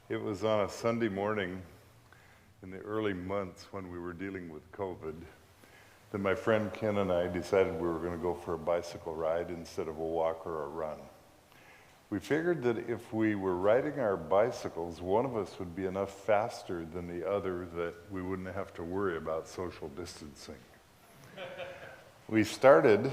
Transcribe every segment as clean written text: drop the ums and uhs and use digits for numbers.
It was on a Sunday morning in the early months when we were dealing with COVID that my friend Ken and I decided we were going to go for a bicycle ride instead of a walk or a run. We figured that if we were riding our bicycles, one of us would be enough faster than the other that we wouldn't have to worry about social distancing. We started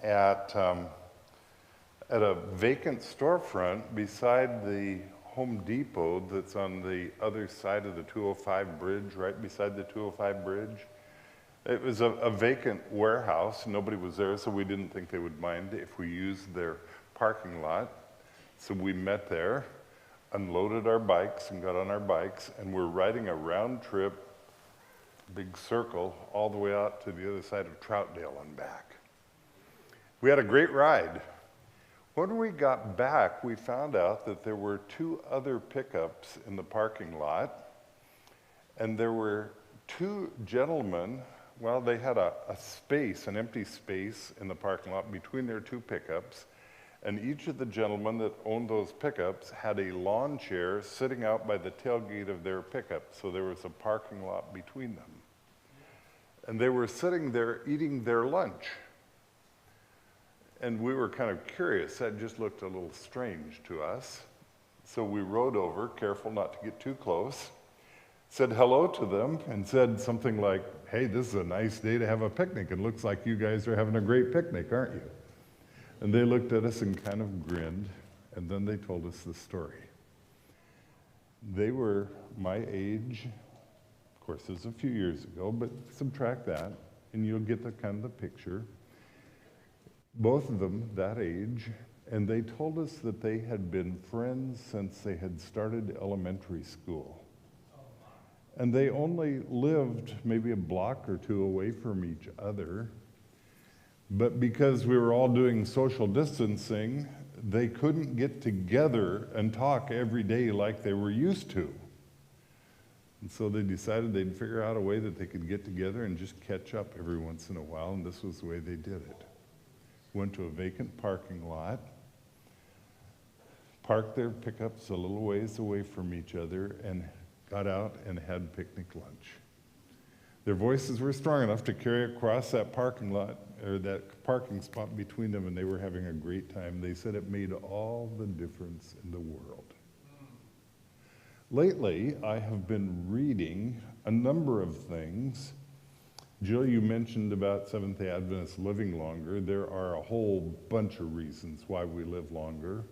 at a vacant storefront beside the Home Depot that's on the other side of the 205 bridge, right beside the 205 bridge. It was a vacant warehouse. Nobody was there, so we didn't think they would mind if we used their parking lot. So we met there, unloaded our bikes and got on our bikes, and we're riding a round trip, big circle, all the way out to the other side of Troutdale and back. We had a great ride. When we got back, we found out that there were two other pickups in the parking lot, and there were two gentlemen. Well, they had a space, an empty space in the parking lot between their two pickups, and each of the gentlemen that owned those pickups had a lawn chair sitting out by the tailgate of their pickup, so there was a parking lot between them. And they were sitting there eating their lunch. And we were kind of curious. That just looked a little strange to us. So we rode over, careful not to get too close, said hello to them, and said something like, "Hey, this is a nice day to have a picnic. It looks like you guys are having a great picnic, aren't you?" And they looked at us and kind of grinned, and then they told us the story. They were my age. Of course, it was a few years ago, but subtract that, and you'll get the kind of the picture. Both of them that age, and they told us that they had been friends since they had started elementary school. And they only lived maybe a block or two away from each other, but because we were all doing social distancing, they couldn't get together and talk every day like they were used to. And so they decided they'd figure out a way that they could get together and just catch up every once in a while, and this was the way they did it. Went to a vacant parking lot, parked their pickups a little ways away from each other, and got out and had picnic lunch. Their voices were strong enough to carry across that parking lot, or that parking spot between them, and they were having a great time. They said it made all the difference in the world. Lately, I have been reading a number of things. Jill, you mentioned about Seventh-day Adventists living longer. There are a whole bunch of reasons why we live longer.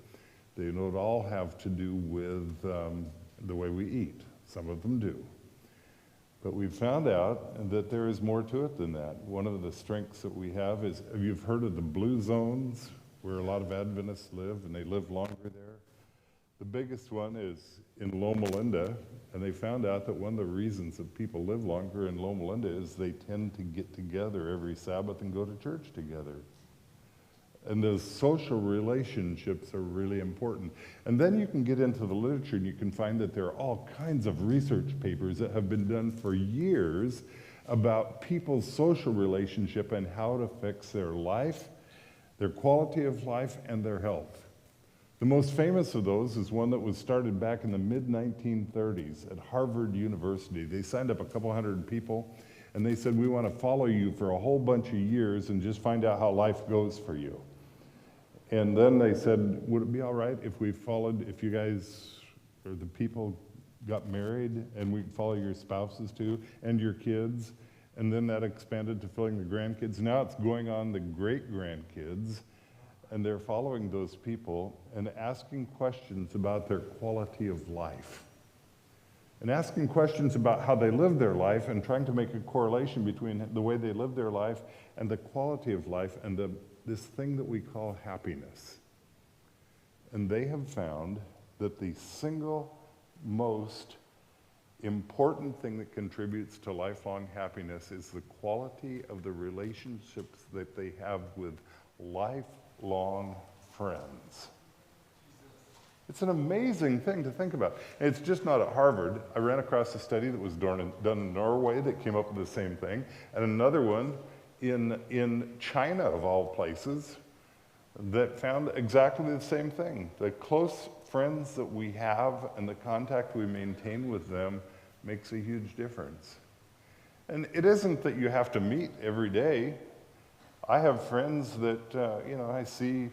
They don't all have to do with the way we eat. Some of them do. But we've found out that there is more to it than that. One of the strengths that we have is, you've heard of the blue zones, where a lot of Adventists live, and they live longer there. The biggest one is in Loma Linda, and they found out that one of the reasons that people live longer in Loma Linda is they tend to get together every Sabbath and go to church together. And those social relationships are really important. And then you can get into the literature and you can find that there are all kinds of research papers that have been done for years about people's social relationship and how it affects their life, their quality of life, and their health. The most famous of those is one that was started back in the mid-1930s at Harvard University. They signed up a couple hundred people, and they said, "We want to follow you for a whole bunch of years and just find out how life goes for you." And then they said, "Would it be all right if we followed, if you guys, or the people got married, and we follow your spouses too, and your kids?" And then that expanded to filling the grandkids. Now it's going on the great-grandkids. And they're following those people and asking questions about their quality of life. And asking questions about how they live their life and trying to make a correlation between the way they live their life and the quality of life and this thing that we call happiness. And they have found that the single most important thing that contributes to lifelong happiness is the quality of the relationships that they have with lifelong friends. It's an amazing thing to think about. And it's just not at Harvard. I ran across a study that was done in Norway that came up with the same thing, and another one in China, of all places, that found exactly the same thing. The close friends that we have and the contact we maintain with them makes a huge difference. And it isn't that you have to meet every day. I have friends that, I see,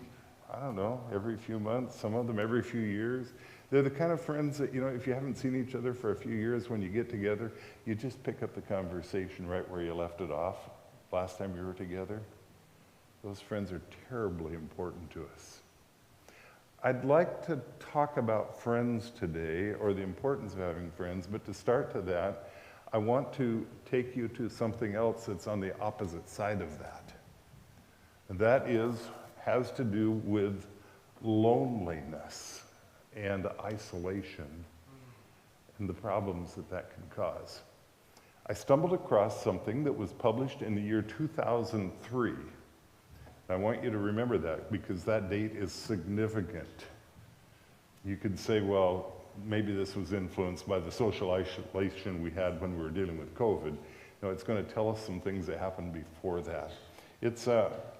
I don't know, every few months, some of them every few years. They're the kind of friends that, if you haven't seen each other for a few years, when you get together, you just pick up the conversation right where you left it off last time you were together. Those friends are terribly important to us. I'd like to talk about friends today, or the importance of having friends, but to start to that, I want to take you to something else that's on the opposite side of that. And that has to do with loneliness and isolation and the problems that can cause. I stumbled across something that was published in the year 2003. I want you to remember that because that date is significant. You could say, well, maybe this was influenced by the social isolation we had when we were dealing with COVID. No, it's going to tell us some things that happened before that. It's,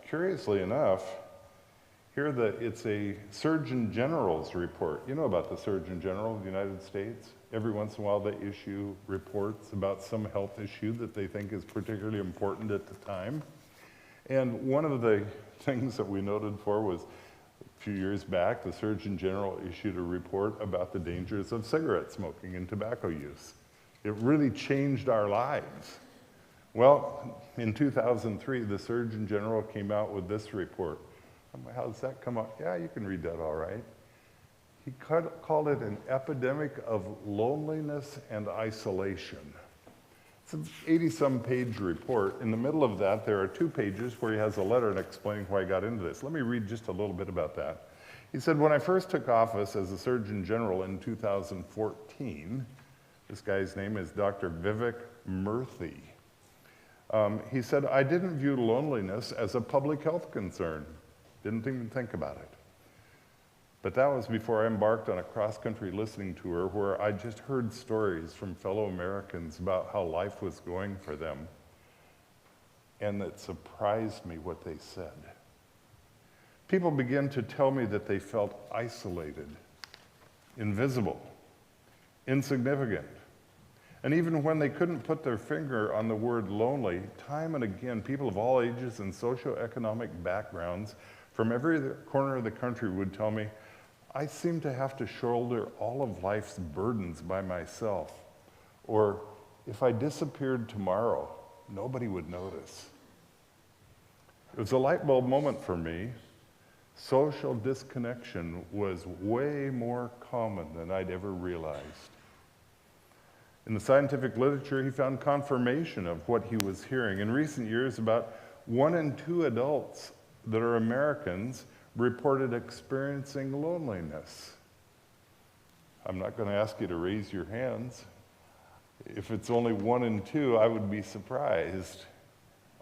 curiously enough, here that it's a Surgeon General's report. You know about the Surgeon General of the United States? Every once in a while they issue reports about some health issue that they think is particularly important at the time. And one of the things that we noted for was a few years back, the Surgeon General issued a report about the dangers of cigarette smoking and tobacco use. It really changed our lives. Well, in 2003, the Surgeon General came out with this report. How does that come up? Yeah, you can read that all right. He called it an epidemic of loneliness and isolation. It's an 80-some page report. In the middle of that, there are 2 pages where he has a letter explaining why he got into this. Let me read just a little bit about that. He said, when I first took office as a Surgeon General in 2014, this guy's name is Dr. Vivek Murthy. He said, I didn't view loneliness as a public health concern. Didn't even think about it. But that was before I embarked on a cross-country listening tour where I just heard stories from fellow Americans about how life was going for them. And it surprised me what they said. People began to tell me that they felt isolated, invisible, insignificant. And even when they couldn't put their finger on the word lonely, time and again, people of all ages and socioeconomic backgrounds from every corner of the country would tell me, I seem to have to shoulder all of life's burdens by myself. Or if I disappeared tomorrow, nobody would notice. It was a light bulb moment for me. Social disconnection was way more common than I'd ever realized. In the scientific literature, he found confirmation of what he was hearing. In recent years, about 1 in 2 adults that are Americans reported experiencing loneliness. I'm not going to ask you to raise your hands. If it's only 1 in 2, I would be surprised.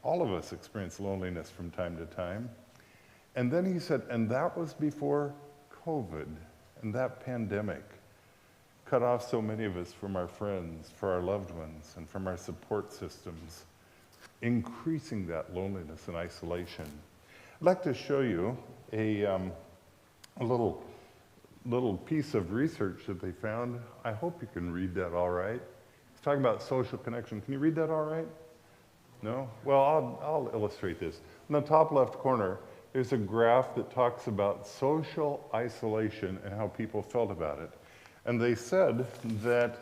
All of us experience loneliness from time to time. And then he said, and that was before COVID and that pandemic cut off so many of us from our friends, for our loved ones, and from our support systems, increasing that loneliness and isolation. I'd like to show you a little piece of research that they found. I hope you can read that all right. It's talking about social connection. Can you read that all right? No? Well, I'll illustrate this. In the top left corner, there's a graph that talks about social isolation and how people felt about it. And they said that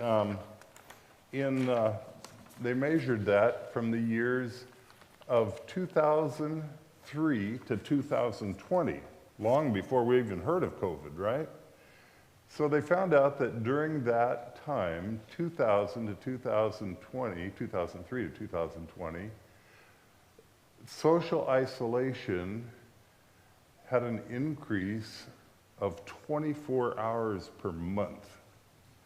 they measured that from the years of 2003 to 2020, long before we even heard of COVID, right? So they found out that during that time, 2000 to 2020, 2003 to 2020, social isolation had an increase of 24 hours per month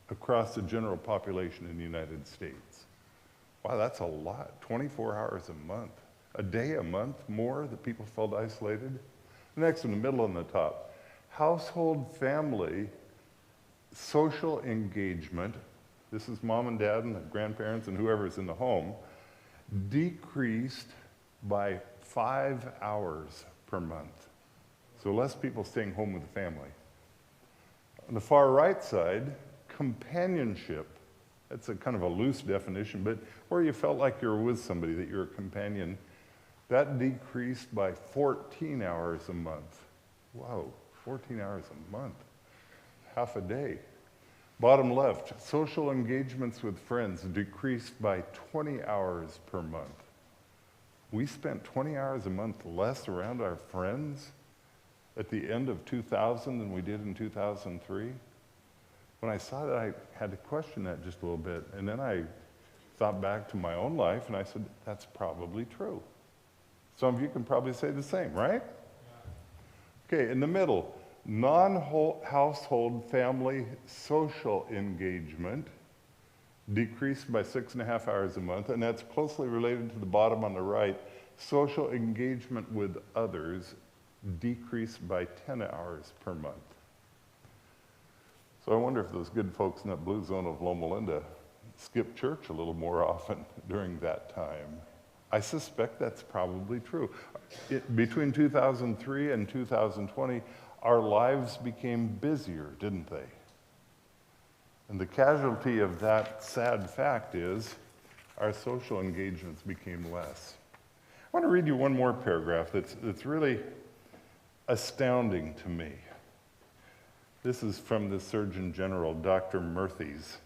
across the general population in the United States. Wow, that's a lot, 24 hours a month. A day a month more that people felt isolated. Next in the middle and the top, household family social engagement, this is mom and dad and the grandparents and whoever's in the home, decreased by 5 hours per month. So less people staying home with the family. On the far right side, companionship. That's a kind of a loose definition, but where you felt like you were with somebody, that you're a companion, that decreased by 14 hours a month. Wow, 14 hours a month, half a day. Bottom left, social engagements with friends decreased by 20 hours per month. We spent 20 hours a month less around our friends at the end of 2000 than we did in 2003. When I saw that, I had to question that just a little bit. And then I thought back to my own life, and I said, that's probably true. Some of you can probably say the same, right? Okay, in the middle, non-household family social engagement decreased by 6.5 hours a month, and that's closely related to the bottom on the right. Social engagement with others decreased by 10 hours per month. So I wonder if those good folks in that blue zone of Loma Linda skipped church a little more often during that time. I suspect that's probably true. Between 2003 and 2020, our lives became busier, didn't they? And the casualty of that sad fact is our social engagements became less. I want to read you one more paragraph that's really astounding to me. This is from the Surgeon General, Dr. Murthy's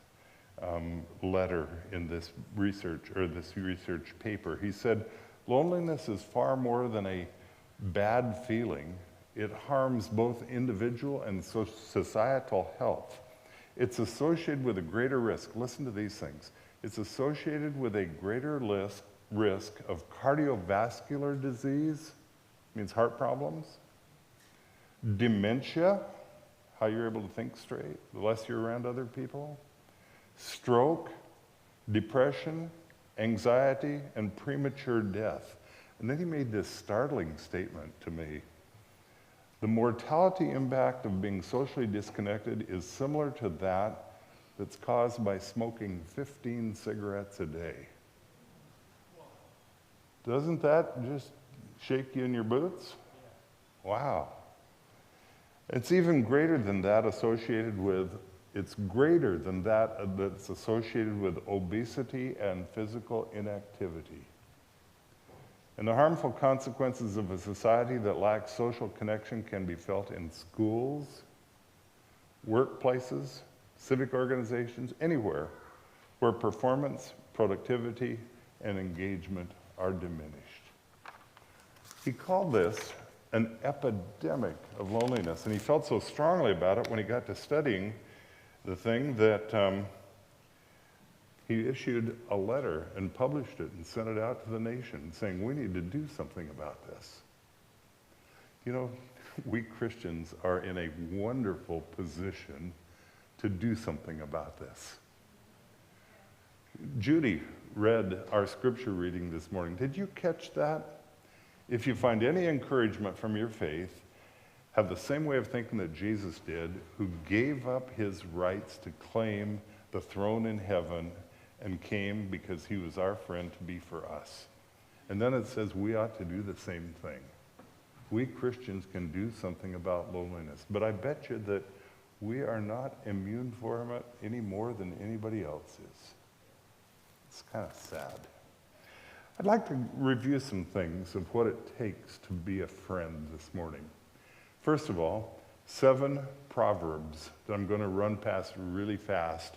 letter in this research paper. He said, loneliness is far more than a bad feeling. It harms both individual and societal health. It's associated with a greater risk. Listen to these things. It's associated with a greater risk of cardiovascular disease, means heart problems, dementia, how you're able to think straight, the less you're around other people, stroke, depression, anxiety, and premature death. And then he made this startling statement to me. The mortality impact of being socially disconnected is similar to that that's caused by smoking 15 cigarettes a day. Doesn't that just shake you in your boots? Wow. It's even greater than that it's greater than that that's associated with obesity and physical inactivity. And the harmful consequences of a society that lacks social connection can be felt in schools, workplaces, civic organizations, anywhere where performance, productivity, and engagement are diminished. He called this an epidemic of loneliness, and he felt so strongly about it when he got to studying the thing that he issued a letter and published it and sent it out to the nation saying, we need to do something about this. You know, we Christians are in a wonderful position to do something about this. Judy read our scripture reading this morning. Did you catch that? If you find any encouragement from your faith, have the same way of thinking that Jesus did, who gave up his rights to claim the throne in heaven and came because he was our friend to be for us. And then it says we ought to do the same thing. We Christians can do something about loneliness, but I bet you that we are not immune from it any more than anybody else is. It's kind of sad. I'd like to review some things of what it takes to be a friend this morning. First of all, 7 proverbs that I'm going to run past really fast.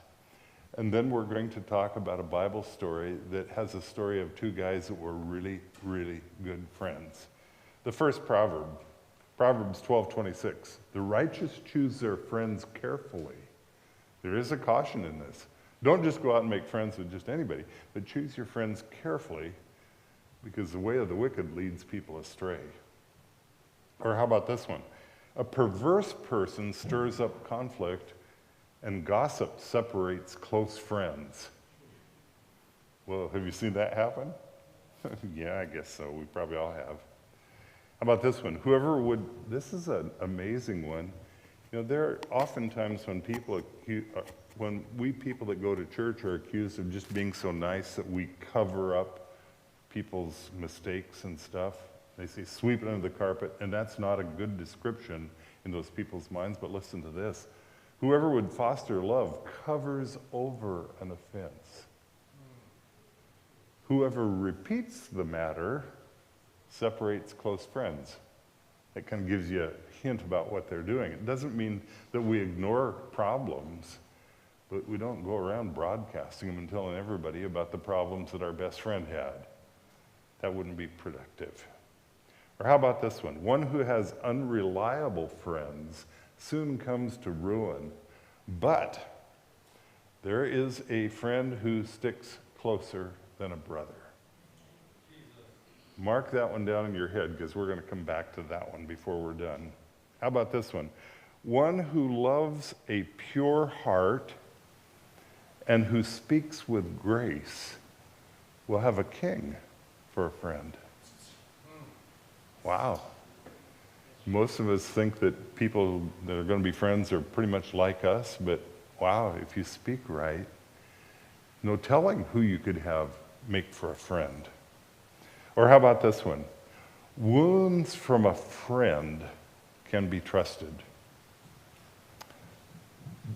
And then we're going to talk about a Bible story that has a story of 2 guys that were really, really good friends. The first proverb, Proverbs 12:26. The righteous choose their friends carefully. There is a caution in this. Don't just go out and make friends with just anybody, but choose your friends carefully, because the way of the wicked leads people astray. Or how about this one? A perverse person stirs up conflict, and gossip separates close friends. Well, have you seen that happen? Yeah, I guess so. We probably all have. How about this one? This is an amazing one. You know, there are oftentimes when we people that go to church are accused of just being so nice that we cover up people's mistakes and stuff. They say sweep it under the carpet, and that's not a good description in those people's minds, but listen to this. Whoever would foster love covers over an offense. Whoever repeats the matter separates close friends. It kind of gives you a hint about what they're doing. It doesn't mean that we ignore problems, but we don't go around broadcasting them and telling everybody about the problems that our best friend had. That wouldn't be productive. Or how about this one? One who has unreliable friends soon comes to ruin, but there is a friend who sticks closer than a brother. Mark that one down in your head, because we're going to come back to that one before we're done. How about this one? One who loves a pure heart and who speaks with grace will have a king for a friend. Wow. Most of us think that people that are going to be friends are pretty much like us, but wow, if you speak right, no telling who you could make for a friend. Or how about this one? Wounds from a friend can be trusted,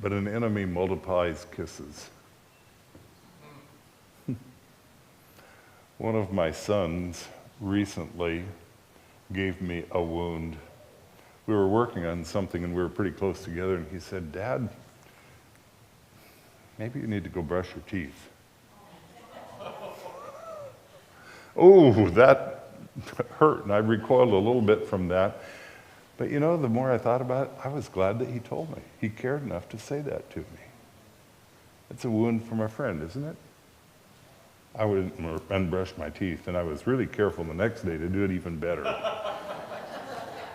but an enemy multiplies kisses. One of my sons recently gave me a wound. We were working on something and we were pretty close together, and he said, "Dad, maybe you need to go brush your teeth." Oh, that hurt, and I recoiled a little bit from that. But you know, the more I thought about it, I was glad that he told me. He cared enough to say that to me. It's a wound from a friend, isn't it? I went and brushed my teeth, and I was really careful the next day to do it even better.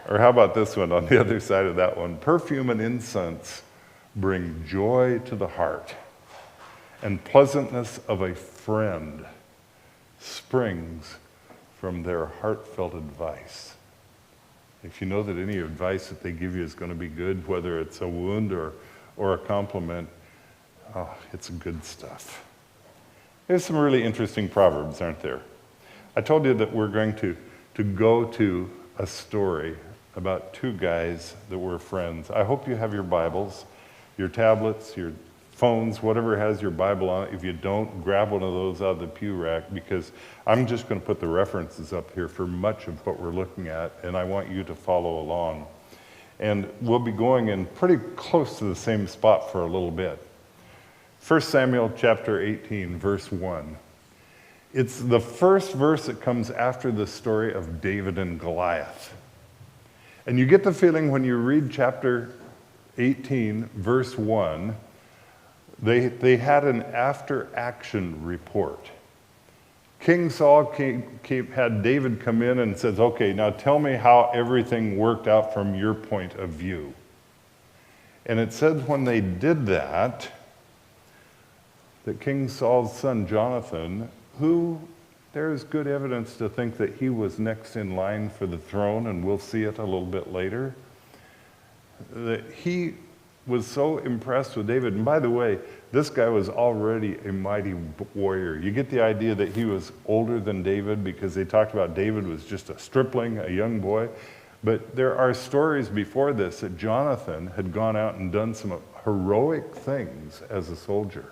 Or how about this one on the other side of that one? Perfume and incense bring joy to the heart, and pleasantness of a friend springs from their heartfelt advice. If you know that any advice that they give you is going to be good, whether it's a wound or a compliment, oh, it's good stuff. There's some really interesting proverbs, aren't there? I told you that we're going to go to a story about two guys that were friends. I hope you have your Bibles, your tablets, your phones, whatever has your Bible on it. If you don't, grab one of those out of the pew rack, because I'm just going to put the references up here for much of what we're looking at, and I want you to follow along. And we'll be going in pretty close to the same spot for a little bit. 1 Samuel chapter 18, verse 1. It's the first verse that comes after the story of David and Goliath. And you get the feeling when you read chapter 18, verse 1, they had an after-action report. King Saul had David come in and says, "Okay, now tell me how everything worked out from your point of view." And it said when they did that King Saul's son Jonathan, who there's good evidence to think that he was next in line for the throne, and we'll see it a little bit later, that he was so impressed with David. And by the way, this guy was already a mighty warrior. You get the idea that he was older than David, because they talked about David was just a stripling, a young boy. But there are stories before this that Jonathan had gone out and done some heroic things as a soldier,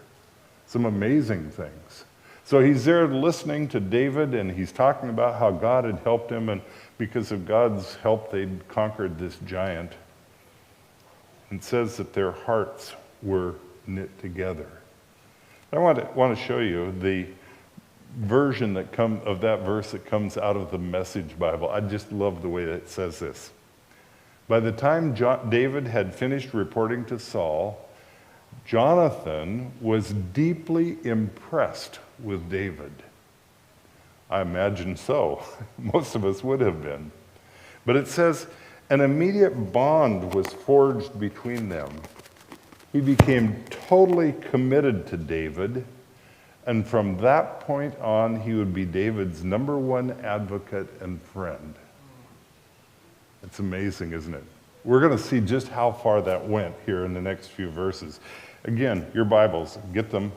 some amazing things. So he's there listening to David, and he's talking about how God had helped him, and because of God's help, they'd conquered this giant. It says that their hearts were knit together. I want to show you the version of that verse that comes out of the Message Bible. I just love the way that it says this. By the time David had finished reporting to Saul, Jonathan was deeply impressed with David. I imagine so. Most of us would have been. But it says, an immediate bond was forged between them. He became totally committed to David, and from that point on, he would be David's number one advocate and friend. It's amazing, isn't it? We're going to see just how far that went here in the next few verses. Again, your Bibles, get them.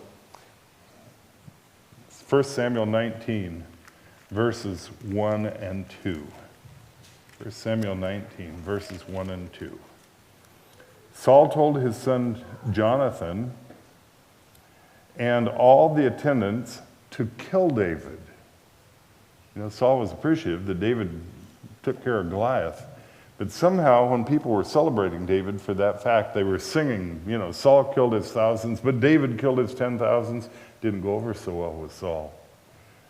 1 Samuel 19, verses 1 and 2. 1 Samuel 19, verses 1 and 2. Saul told his son Jonathan and all the attendants to kill David. You know, Saul was appreciative that David took care of Goliath. But somehow, when people were celebrating David for that fact, they were singing, you know, Saul killed his thousands, but David killed his 10,000s. Didn't go over so well with Saul.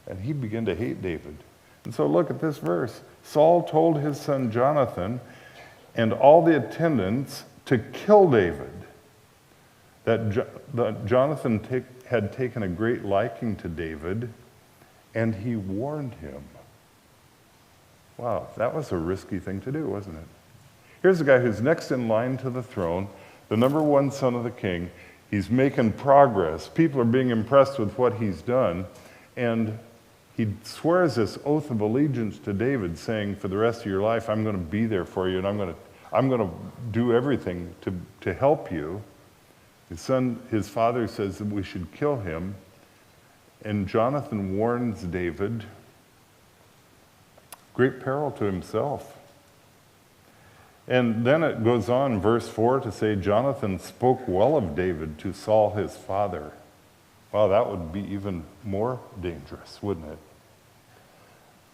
And he began to hate David. And so look at this verse. Saul told his son Jonathan and all the attendants to kill David. That Jonathan had taken a great liking to David, and he warned him. Wow, that was a risky thing to do, wasn't it? Here's a guy who's next in line to the throne, the number one son of the king. He's making progress. People are being impressed with what he's done. And he swears this oath of allegiance to David, saying, for the rest of your life, I'm going to be there for you, and I'm going to do everything to help you. His father says that we should kill him. And Jonathan warns David, great peril to himself. And then it goes on, verse 4, to say, Jonathan spoke well of David to Saul his father. Wow, that would be even more dangerous, wouldn't it?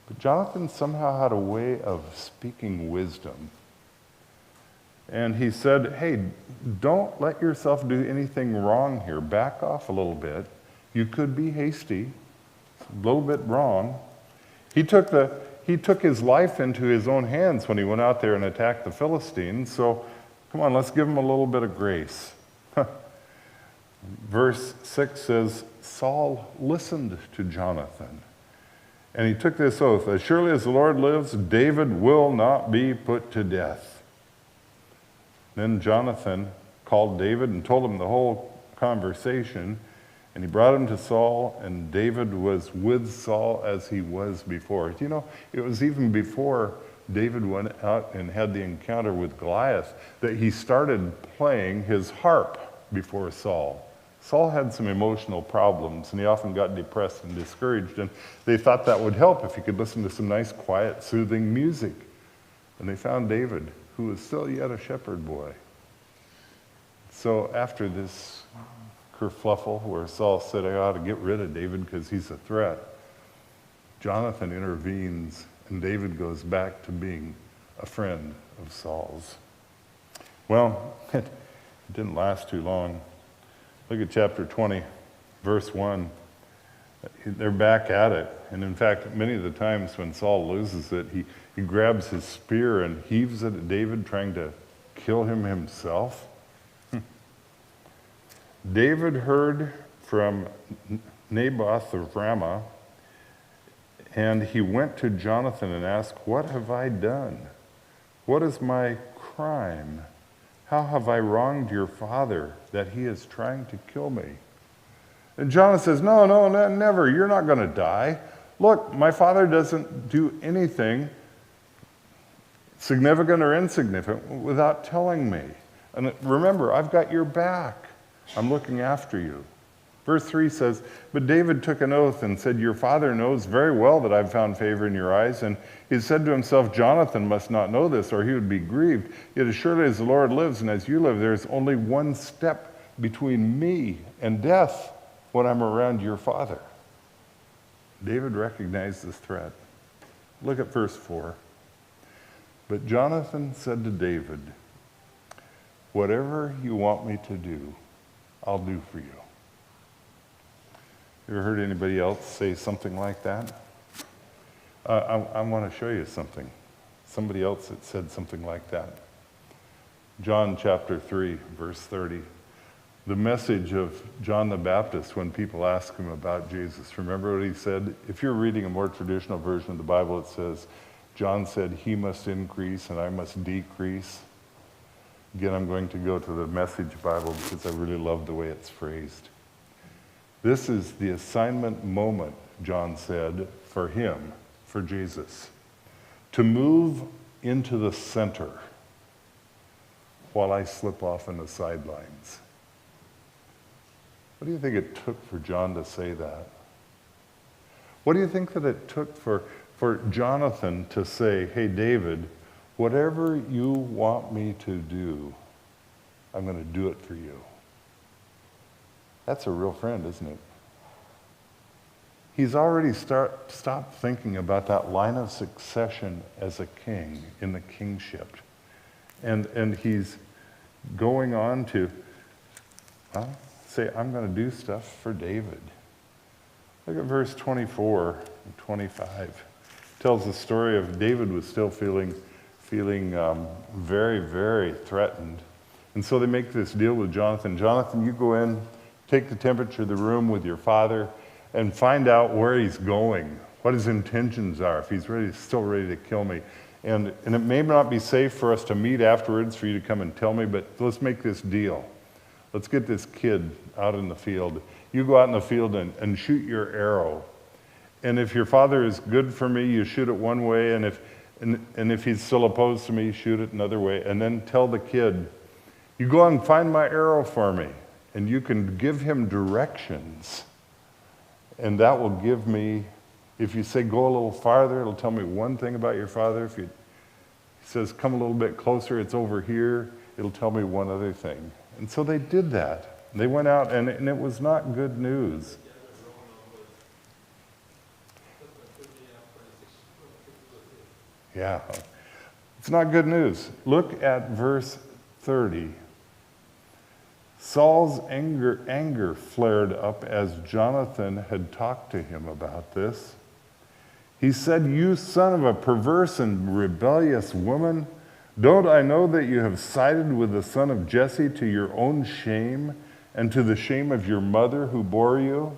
But Jonathan somehow had a way of speaking wisdom. And he said, hey, don't let yourself do anything wrong here. Back off a little bit. You could be hasty, a little bit wrong. He took his life into his own hands when he went out there and attacked the Philistines. So come on, let's give him a little bit of grace. Verse 6 says, Saul listened to Jonathan. And he took this oath, as surely as the Lord lives, David will not be put to death. Then Jonathan called David and told him the whole conversation. And he brought him to Saul, and David was with Saul as he was before. You know, it was even before David went out and had the encounter with Goliath that he started playing his harp before Saul. Saul had some emotional problems, and he often got depressed and discouraged, and they thought that would help if he could listen to some nice, quiet, soothing music. And they found David, who was still yet a shepherd boy. So after this kerfluffle where Saul said, I ought to get rid of David because he's a threat, Jonathan intervenes, and David goes back to being a friend of Saul's. Well, it didn't last too long. Look at chapter 20, verse 1. They're back at it. And in fact, many of the times when Saul loses it, he grabs his spear and heaves it at David, trying to kill him himself. David heard from Naboth of Ramah, and he went to Jonathan and asked, what have I done? What is my crime? How have I wronged your father that he is trying to kill me? And Jonathan says, no, never. You're not going to die. Look, my father doesn't do anything significant or insignificant without telling me. And remember, I've got your back. I'm looking after you. Verse 3 says, but David took an oath and said, your father knows very well that I've found favor in your eyes. And he said to himself, Jonathan must not know this, or he would be grieved. Yet as surely as the Lord lives and as you live, there is only one step between me and death when I'm around your father. David recognized this threat. Look at verse 4. But Jonathan said to David, whatever you want me to do, I'll do for you. You ever heard anybody else say something like that? I want to show you something. Somebody else that said something like that. John chapter 3, verse 30. The message of John the Baptist when people ask him about Jesus. Remember what he said? If you're reading a more traditional version of the Bible, it says, John said, he must increase and I must decrease. Again, I'm going to go to the Message Bible because I really love the way it's phrased. This is the assignment moment, John said, for him, for Jesus, to move into the center while I slip off in the sidelines. What do you think it took for John to say that? What do you think that it took for Jonathan to say, hey, David, whatever you want me to do, I'm going to do it for you. That's a real friend, isn't it? He's already stopped thinking about that line of succession as a king in the kingship. And he's going on to say, I'm going to do stuff for David. Look at verse 24 and 25. It tells the story of David was still feeling very, very threatened. And so they make this deal with Jonathan. Jonathan, you go in, take the temperature of the room with your father, and find out where he's going, what his intentions are, if he's still ready to kill me. And it may not be safe for us to meet afterwards for you to come and tell me, but let's make this deal. Let's get this kid out in the field. You go out in the field and shoot your arrow. And if your father is good for me, you shoot it one way, and if he's still opposed to me, shoot it another way. And then tell the kid, you go out and find my arrow for me. And you can give him directions. And that will give me, if you say go a little farther, it'll tell me one thing about your father. If he says come a little bit closer, it's over here, it'll tell me one other thing. And so they did that. They went out, and it was not good news. Yeah, it's not good news. Look at verse 30. Saul's anger flared up as Jonathan had talked to him about this. He said, you son of a perverse and rebellious woman, don't I know that you have sided with the son of Jesse to your own shame and to the shame of your mother who bore you?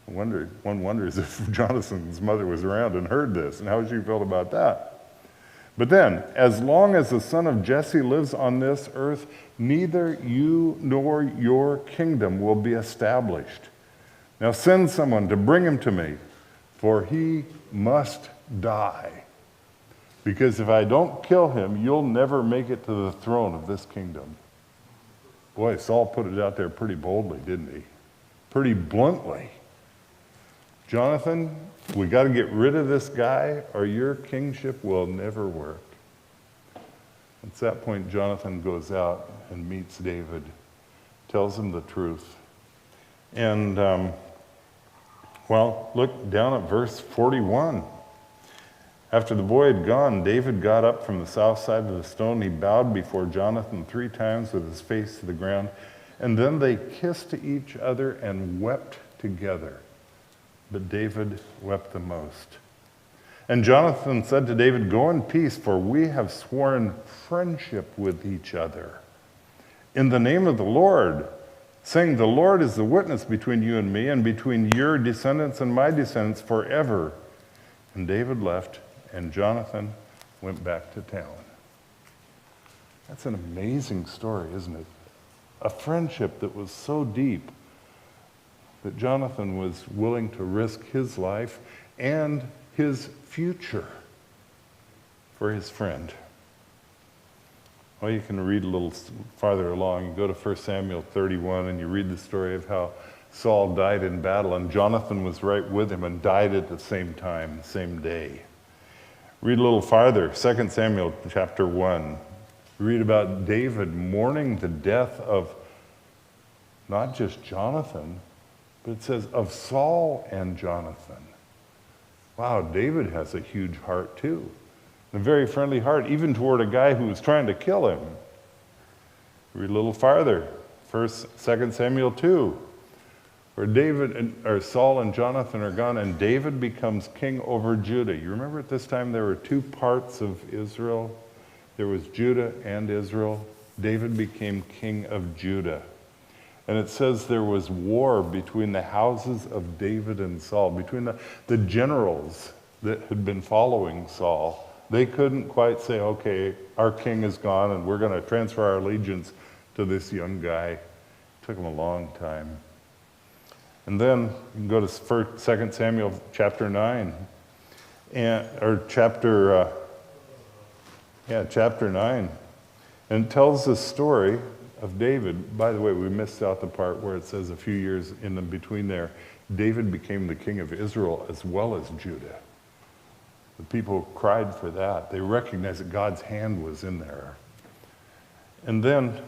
One wonders if Jonathan's mother was around and heard this and how she felt about that. But then, as long as the son of Jesse lives on this earth, neither you nor your kingdom will be established. Now send someone to bring him to me, for he must die. Because if I don't kill him, you'll never make it to the throne of this kingdom. Boy, Saul put it out there pretty boldly, didn't he? Pretty bluntly. Jonathan, we got to get rid of this guy or your kingship will never work. At that point, Jonathan goes out and meets David, tells him the truth. And, look down at verse 41. After the boy had gone, David got up from the south side of the stone. He bowed before Jonathan 3 times with his face to the ground. And then they kissed each other and wept together. But David wept the most. And Jonathan said to David, go in peace, for we have sworn friendship with each other. In the name of the Lord, saying, the Lord is the witness between you and me, and between your descendants and my descendants forever. And David left, and Jonathan went back to town. That's an amazing story, isn't it? A friendship that was so deep that Jonathan was willing to risk his life and his future for his friend. Well, you can read a little farther along. You go to 1 Samuel 31 and you read the story of how Saul died in battle, and Jonathan was right with him and died at the same time, the same day. Read a little farther, 2 Samuel chapter 1. Read about David mourning the death of not just Jonathan, but it says of Saul and Jonathan. Wow, David has a huge heart too. A very friendly heart, even toward a guy who was trying to kill him. Read a little farther, 2 Samuel 2, where Saul and Jonathan are gone, and David becomes king over Judah. You remember at this time there were 2 parts of Israel. There was Judah and Israel. David became king of Judah. And it says there was war between the houses of David and Saul, between the generals that had been following Saul. They couldn't quite say, okay, our king is gone and we're going to transfer our allegiance to this young guy. It took them a long time. And then you can go to 2 Samuel chapter 9, chapter 9. And it tells the story of David. By the way, we missed out the part where it says a few years in the between there, David became the king of Israel as well as Judah. The people cried for that. They recognized that God's hand was in there. And then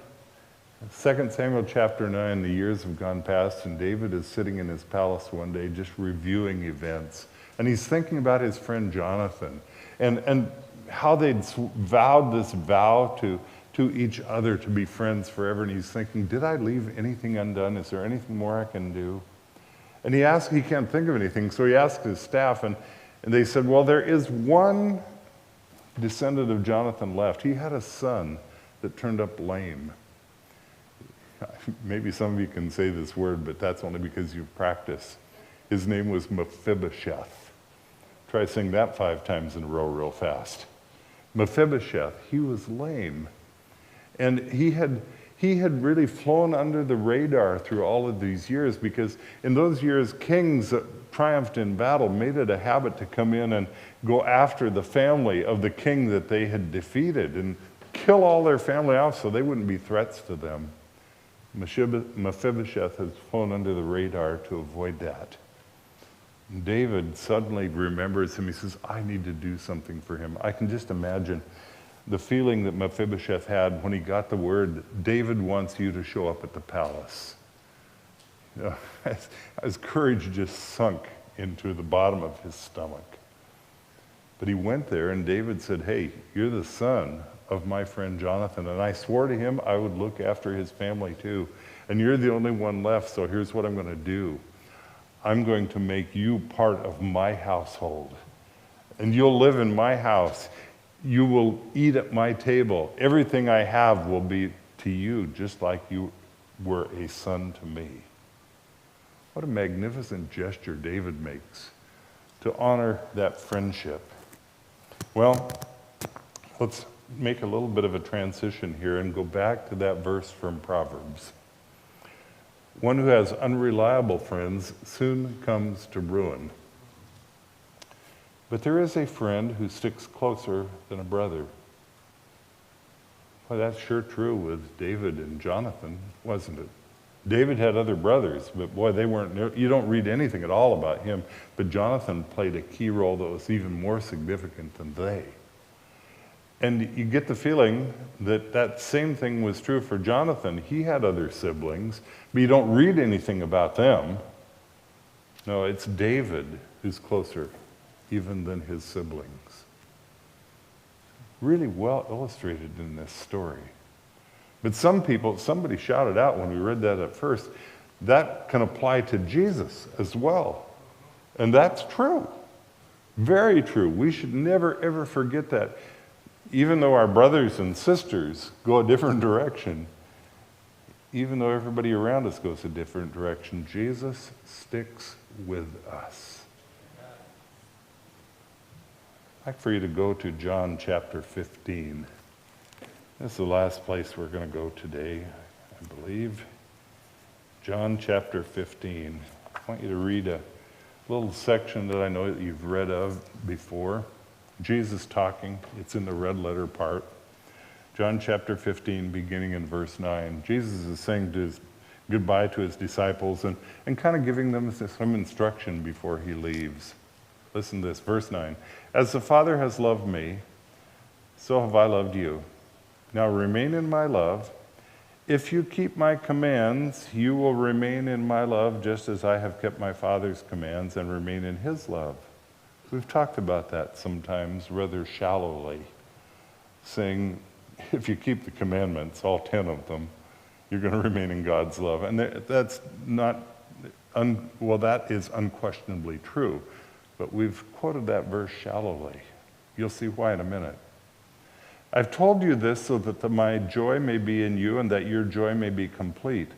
2 Samuel chapter 9, the years have gone past, and David is sitting in his palace one day just reviewing events. And he's thinking about his friend Jonathan and how they'd vowed this vow to each other to be friends forever. And he's thinking, did I leave anything undone? Is there anything more I can do? And he can't think of anything, so he asked his staff, and they said, well, there is one descendant of Jonathan left. He had a son that turned up lame. Maybe some of you can say this word, but that's only because you've practiced. His name was Mephibosheth. Try saying that 5 times in a row real fast. Mephibosheth, he was lame. And he had really flown under the radar through all of these years, because in those years, kings that triumphed in battle made it a habit to come in and go after the family of the king that they had defeated and kill all their family off so they wouldn't be threats to them. Mephibosheth has flown under the radar to avoid that. David suddenly remembers him. He says, I need to do something for him. I can just imagine the feeling that Mephibosheth had when he got the word, David wants you to show up at the palace. You know, his courage just sunk into the bottom of his stomach. But he went there, and David said, hey, you're the son of my friend Jonathan, and I swore to him I would look after his family too. And you're the only one left, so here's what I'm going to do. I'm going to make you part of my household, and you'll live in my house. You will eat at my table. Everything I have will be to you, just like you were a son to me. What a magnificent gesture David makes to honor that friendship. Well, let's make a little bit of a transition here and go back to that verse from Proverbs. One who has unreliable friends soon comes to ruin. But there is a friend who sticks closer than a brother. Well, that's sure true with David and Jonathan, wasn't it? David had other brothers, but boy, they weren't, you don't read anything at all about him, but Jonathan played a key role that was even more significant than they. And you get the feeling that that same thing was true for Jonathan. He had other siblings, but you don't read anything about them. No, it's David who's closer even than his siblings. Really well illustrated in this story. But somebody shouted out when we read that at first, that can apply to Jesus as well. And that's true. Very true. We should never, ever forget that. Even though our brothers and sisters go a different direction, even though everybody around us goes a different direction, Jesus sticks with us. I'd like for you to go to John chapter 15. This is the last place we're going to go today, I believe. John chapter 15. I want you to read a little section that I know that you've read of before. Jesus talking. It's in the red letter part. John chapter 15, beginning in verse 9. Jesus is saying goodbye to his disciples and kind of giving them some instruction before he leaves. Listen to this, verse 9. As the Father has loved me, so have I loved you. Now remain in my love. If you keep my commands, you will remain in my love, just as I have kept my Father's commands and remain in his love. We've talked about that sometimes rather shallowly, saying if you keep the commandments, all 10 of them, you're going to remain in God's love. And that's not, that is unquestionably true. But we've quoted that verse shallowly. You'll see why in a minute. I've told you this so that my joy may be in you and that your joy may be complete.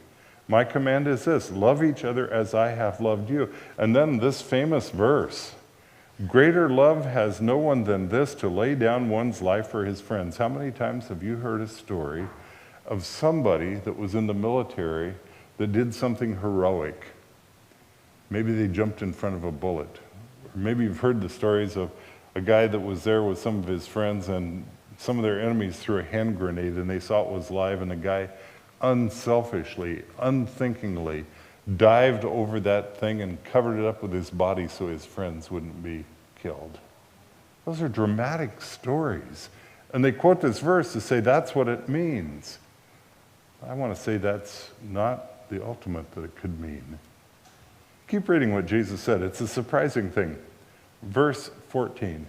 My command is this, love each other as I have loved you. And then this famous verse, greater love has no one than this, to lay down one's life for his friends. How many times have you heard a story of somebody that was in the military that did something heroic? Maybe they jumped in front of a bullet. Or maybe you've heard the stories of a guy that was there with some of his friends and some of their enemies threw a hand grenade and they saw it was live, and the guy unselfishly, unthinkingly dived over that thing and covered it up with his body so his friends wouldn't be killed. Those are dramatic stories. And they quote this verse to say that's what it means. I want to say that's not the ultimate that it could mean. Keep reading what Jesus said. It's a surprising thing. Verse 14.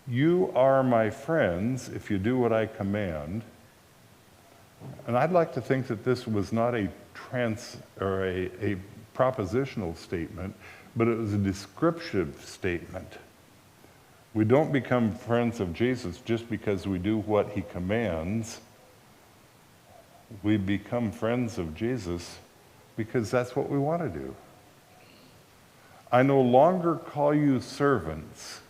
You are my friends if you do what I command. And I'd like to think that this was not a propositional statement, but it was a descriptive statement. We don't become friends of Jesus just because we do what he commands. We become friends of Jesus because that's what we want to do. I no longer call you servants.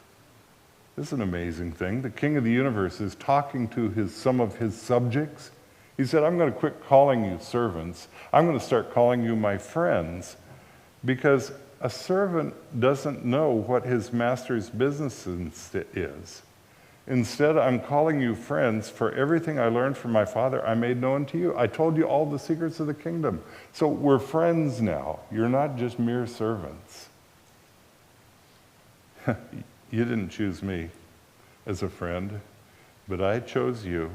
This is an amazing thing. The King of the universe is talking to some of his subjects. He said, I'm going to quit calling you servants. I'm going to start calling you my friends, because a servant doesn't know what his master's business is. Instead, I'm calling you friends, for everything I learned from my Father I made known to you. I told you all the secrets of the kingdom. So we're friends now. You're not just mere servants. You didn't choose me as a friend, but I chose you.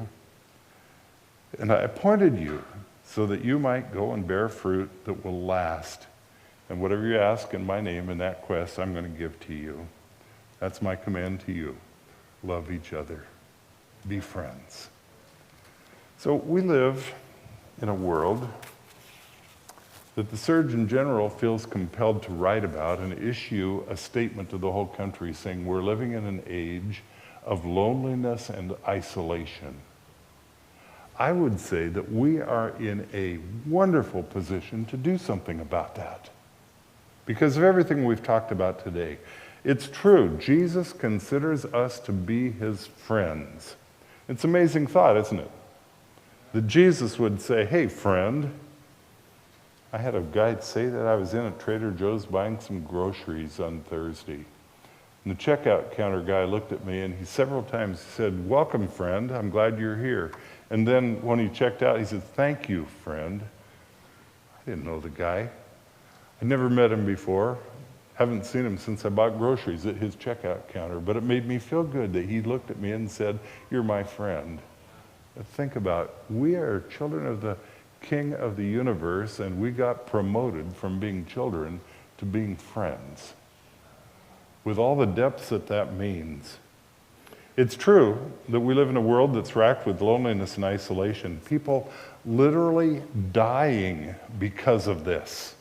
And I appointed you so that you might go and bear fruit that will last. And whatever you ask in my name in that quest, I'm going to give to you. That's my command to you. Love each other. Be friends. So we live in a world that the Surgeon General feels compelled to write about and issue a statement to the whole country saying we're living in an age of loneliness and isolation. I would say that we are in a wonderful position to do something about that because of everything we've talked about today. It's true, Jesus considers us to be his friends. It's an amazing thought, isn't it? That Jesus would say, hey, friend. I had a guy say that. I was in a Trader Joe's buying some groceries on Thursday. And the checkout counter guy looked at me and he several times said, welcome, friend, I'm glad you're here. And then when he checked out, he said, thank you, friend. I didn't know the guy. I never met him before. Haven't seen him since I bought groceries at his checkout counter. But it made me feel good that he looked at me and said, you're my friend. But think about it. We are children of the King of the universe, and we got promoted from being children to being friends, with all the depths that means. It's true that we live in a world that's racked with loneliness and isolation. People literally dying because of this.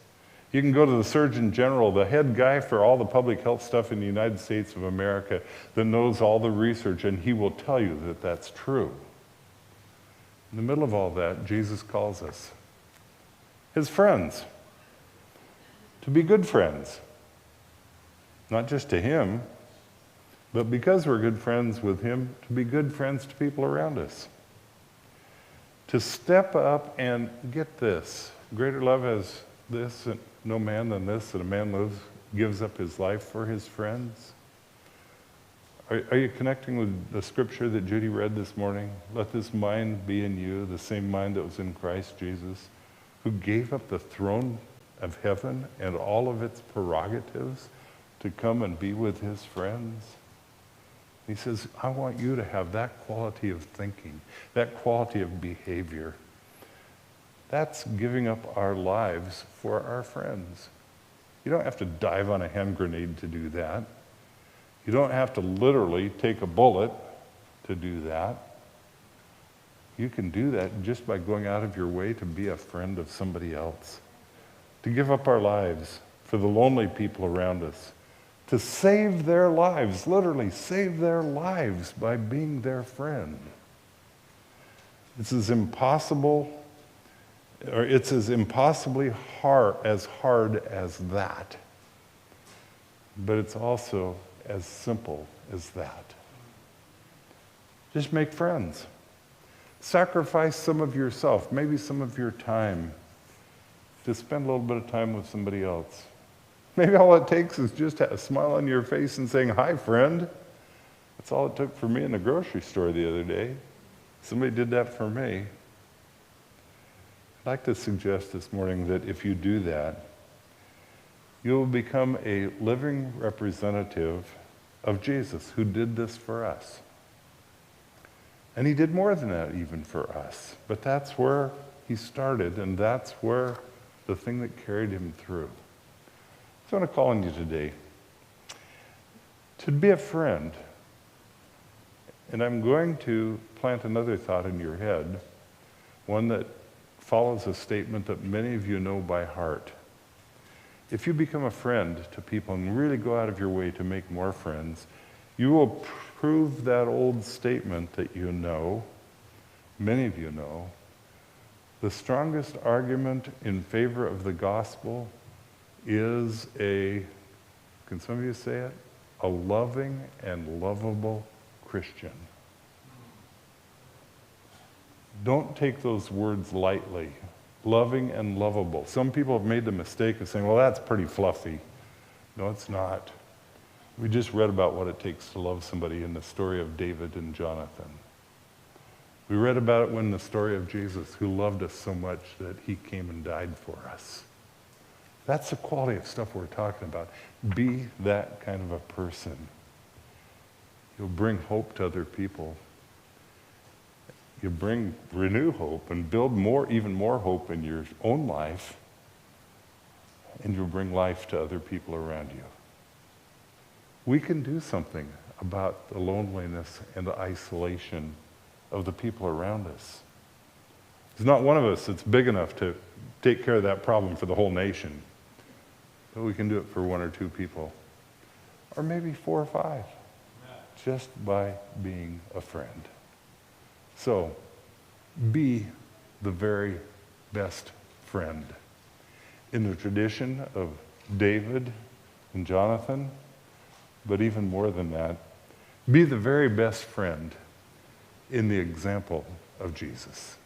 You can go to the Surgeon General, the head guy for all the public health stuff in the United States of America that knows all the research, and he will tell you that that's true. In the middle of all that, Jesus calls us his friends, to be good friends. Not just to him, but because we're good friends with him, to be good friends to people around us. To step up and get this. Greater love has this, and no man than this, that a man gives up his life for his friends. Are you connecting with the scripture that Judy read this morning? Let this mind be in you, the same mind that was in Christ Jesus, who gave up the throne of heaven and all of its prerogatives to come and be with his friends. He says, I want you to have that quality of thinking, that quality of behavior. That's giving up our lives for our friends. You don't have to dive on a hand grenade to do that. You don't have to literally take a bullet to do that. You can do that just by going out of your way to be a friend of somebody else, to give up our lives for the lonely people around us, to save their lives, literally save their lives by being their friend. It's as impossibly hard as that. But it's also as simple as that. Just make friends. Sacrifice some of yourself, maybe some of your time, to spend a little bit of time with somebody else. Maybe all it takes is just a smile on your face and saying, hi, friend. That's all it took for me in the grocery store the other day. Somebody did that for me. I'd like to suggest this morning that if you do that, you will become a living representative of Jesus, who did this for us. And he did more than that even for us. But that's where he started, and that's where the thing that carried him through. So I want to call on you today to be a friend. And I'm going to plant another thought in your head, one that follows a statement that many of you know by heart. If you become a friend to people and really go out of your way to make more friends, you will prove that old statement that you know, many of you know. The strongest argument in favor of the gospel is can some of you say it? A loving and lovable Christian. Don't take those words lightly. Loving and lovable. Some people have made the mistake of saying, well, that's pretty fluffy. No, it's not. We just read about what it takes to love somebody in the story of David and Jonathan. We read about it in the story of Jesus, who loved us so much that he came and died for us. That's the quality of stuff we're talking about. Be that kind of a person. You'll bring hope to other people. You renew hope and build even more hope in your own life, and you'll bring life to other people around you. We can do something about the loneliness and the isolation of the people around us. There's not one of us that's big enough to take care of that problem for the whole nation, but we can do it for one or two people, or maybe 4 or 5, just by being a friend. So, be the very best friend. In the tradition of David and Jonathan, but even more than that, be the very best friend in the example of Jesus.